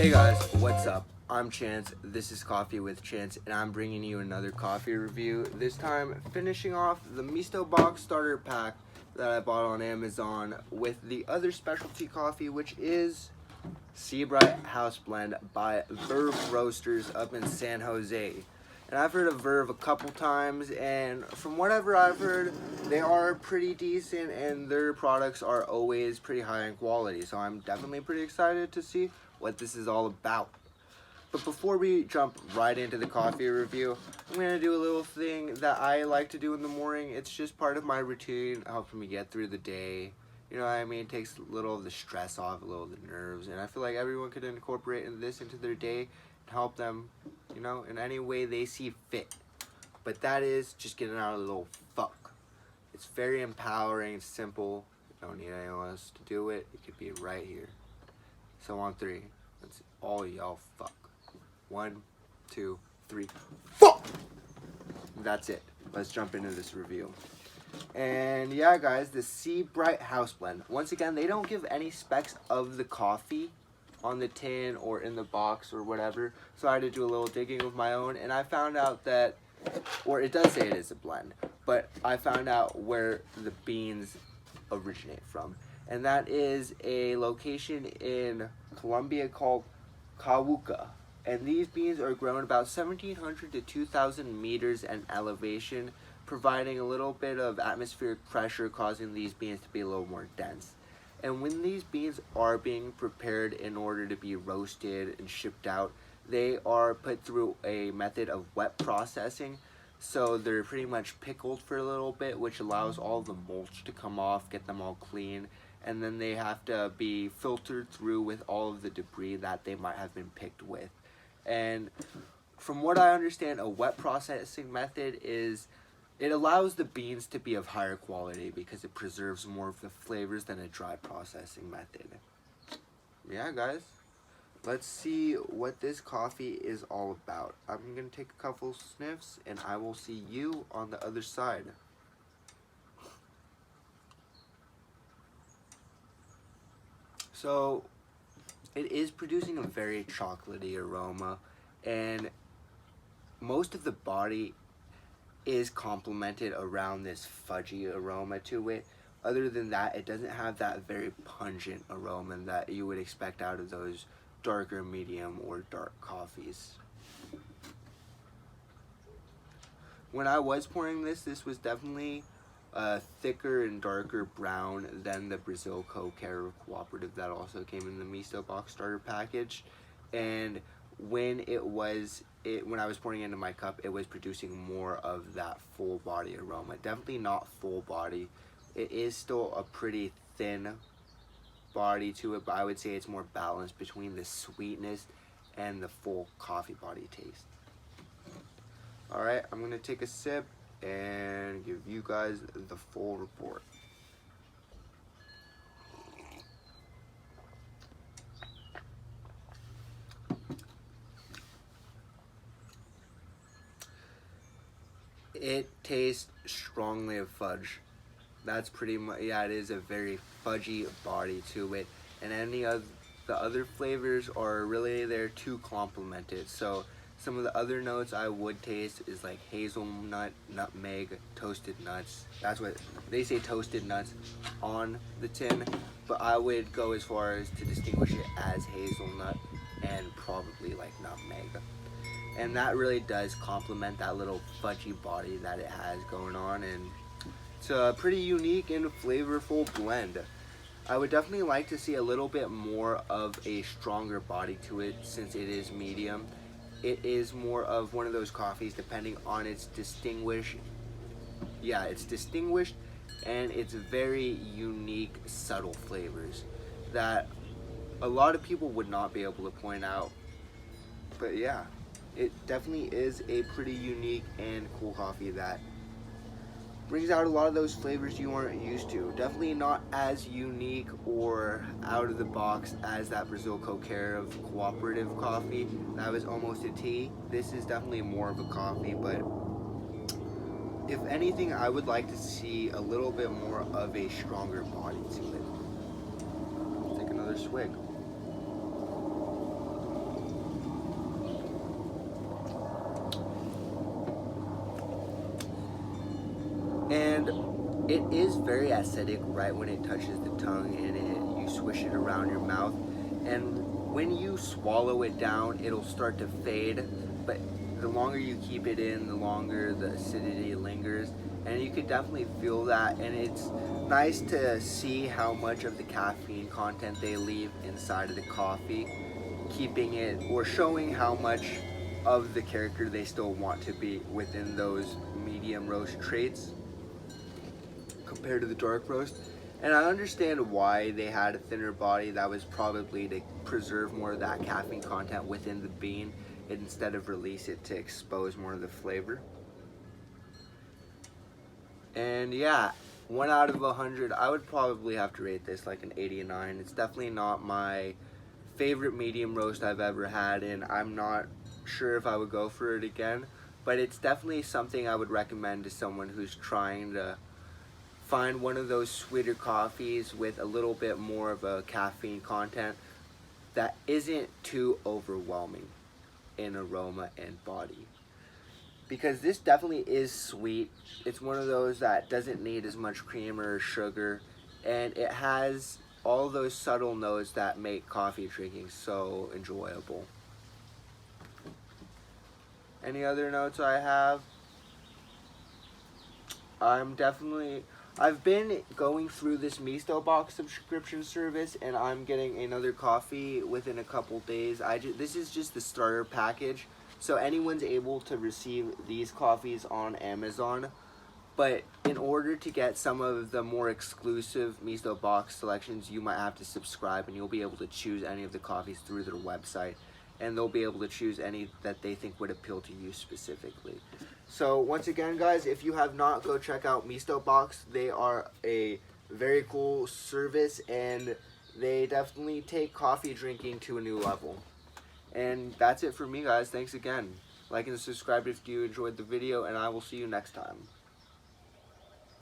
Hey guys, what's up? I'm Chance, this is Coffee with Chance, and I'm bringing you another coffee review. This time, finishing off the MistoBox starter pack that I bought on Amazon with the other specialty coffee, which is Seabright House Blend by Verve Roasters up in San Jose. And I've heard of Verve a couple times, and from whatever I've heard, they are pretty decent, and their products are always pretty high in quality. So I'm definitely pretty excited to see what this is all about. But before we jump right into the coffee review, I'm going to do a little thing that I like to do in the morning. It's just part of my routine, helping me get through the day. You know what I mean? It takes a little of the stress off, a little of the nerves, and I feel like everyone could incorporate this into their day and help them, you know, in any way they see fit. But that is just getting out of the little fuck. It's very empowering, it's simple. You don't need anyone else to do it. It could be right here. So on three, let's all y'all fuck. 1, 2, 3, fuck! That's it. Let's jump into this review. And yeah, guys, the Seabright House Blend. Once again, they don't give any specs of the coffee on the tin or in the box or whatever. So I had to do a little digging of my own, and I found out that, or it does say it is a blend, but I found out where the beans originate from. And that is a location in Colombia called Cauca. And these beans are grown about 1,700 to 2,000 meters in elevation, providing a little bit of atmospheric pressure, causing these beans to be a little more dense. And when these beans are being prepared in order to be roasted and shipped out, they are put through a method of wet processing. So they're pretty much pickled for a little bit, which allows all the mulch to come off, get them all clean. And then they have to be filtered through with all of the debris that they might have been picked with. And from what I understand, a wet processing method is, it allows the beans to be of higher quality because it preserves more of the flavors than a dry processing method. Yeah, guys, let's see what this coffee is all about. I'm going to take a couple sniffs and I will see you on the other side. So it is producing a very chocolatey aroma, and most of the body is complemented around this fudgy aroma to it. Other than that, it doesn't have that very pungent aroma that you would expect out of those darker medium or dark coffees. When I was pouring this was definitely thicker and darker brown than the Brazil Cauca cooperative that also came in the MistoBox starter package. And when when I was pouring it into my cup, it was producing more of that full body aroma. Definitely not full body. It is still a pretty thin body to it, but I would say it's more balanced between the sweetness and the full coffee body taste. Alright, I'm gonna take a sip and give you guys the full report. It tastes strongly of fudge. That's pretty much, yeah, it is a very fudgy body to it. And any of the other flavors are really there to complement it. So some of the other notes I would taste is like hazelnut, nutmeg, toasted nuts. That's what they say, toasted nuts on the tin, but I would go as far as to distinguish it as hazelnut and probably like nutmeg. And that really does complement that little fudgy body that it has going on, and it's a pretty unique and flavorful blend. I would definitely like to see a little bit more of a stronger body to it since it is medium. It is more of one of those coffees, depending on its distinguished, it's distinguished and its very unique, subtle flavors that a lot of people would not be able to point out. But yeah, it definitely is a pretty unique and cool coffee that brings out a lot of those flavors you aren't used to. Definitely not as unique or out of the box as that Brazil Cauca cooperative coffee. That was almost a tea. This is definitely more of a coffee, but if anything, I would like to see a little bit more of a stronger body to it. Take another swig. It is very acidic right when it touches the tongue and you swish it around your mouth. And when you swallow it down, it'll start to fade. But the longer you keep it in, the longer the acidity lingers. And you could definitely feel that. And it's nice to see how much of the caffeine content they leave inside of the coffee, keeping it or showing how much of the character they still want to be within those medium roast traits compared to the dark roast. And I understand why they had a thinner body. That was probably to preserve more of that caffeine content within the bean instead of release it to expose more of the flavor. And yeah, 1 out of 100, I would probably have to rate this like an 89. It's definitely not my favorite medium roast I've ever had, and I'm not sure if I would go for it again, but it's definitely something I would recommend to someone who's trying to find one of those sweeter coffees with a little bit more of a caffeine content that isn't too overwhelming in aroma and body. Because this definitely is sweet. It's one of those that doesn't need as much cream or sugar, and it has all those subtle notes that make coffee drinking so enjoyable. Any other notes I have? I've been going through this MistoBox subscription service, and I'm getting another coffee within a couple days. This is just the starter package, so anyone's able to receive these coffees on Amazon. But in order to get some of the more exclusive MistoBox selections, you might have to subscribe, and you'll be able to choose any of the coffees through their website, and they'll be able to choose any that they think would appeal to you specifically. So once again, guys, if you have not, go check out MistoBox. They are a very cool service, and they definitely take coffee drinking to a new level. And that's it for me, guys. Thanks again. Like and subscribe if you enjoyed the video, and I will see you next time.